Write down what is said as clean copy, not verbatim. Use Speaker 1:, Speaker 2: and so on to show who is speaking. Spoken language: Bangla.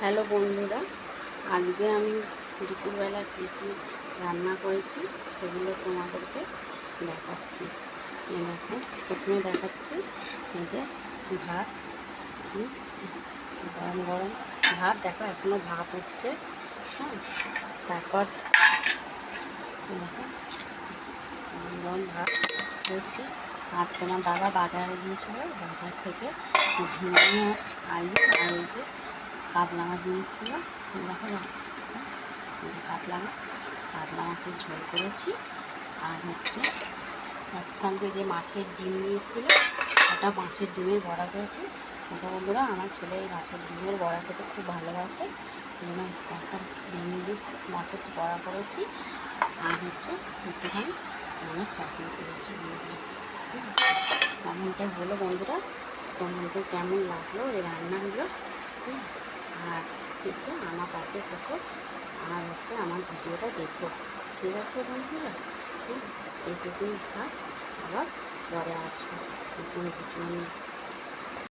Speaker 1: হ্যালো বন্ধুরা, আজকে আমি দুপুরবেলা কী কী রান্না করেছি সেগুলো তোমাদেরকে দেখাচ্ছি। এই দেখো, প্রথমে দেখাচ্ছি এই যে ভাত, গরম গরম ভাত। দেখো এখনও ভাপ উঠছে। হ্যাঁ, তারপর দেখো গরম গরম ভাত করছি। আর তোমার বাবা বাজারে গিয়েছিল, বাজার থেকে ঝিঙে, আলু আর ওই যে কাতলা মাছ নিয়ে এসেছিলো। দেখো কাতলা মাছের ঝোল করেছি। আর হচ্ছে তার সঙ্গে যে মাছের ডিম নিয়ে এসেছিলো, ওটা মাছের ডিমের বড়া করেছি। দেখো বন্ধুরা, আমার ছেলে এই মাছের ডিমের বড়া খেতে খুব ভালোবাসে, এই জন্য একটা ডিম দিয়ে মাছের বড়া করেছি। আর হচ্ছে একটুখানি আমের চাটনি করেছি বন্ধুরা। কমেন্টে বলো বন্ধুরা তোমাদের কেমন লাগলো এই রান্নাগুলো। আর হচ্ছে আমার পাশে থেকো, আর হচ্ছে আমার ভিডিওটা দেখো। ঠিক আছে বন্ধুরা, এইটুকুই থাক, আবার পরে আসবো নতুন ভিডিও নিয়ে।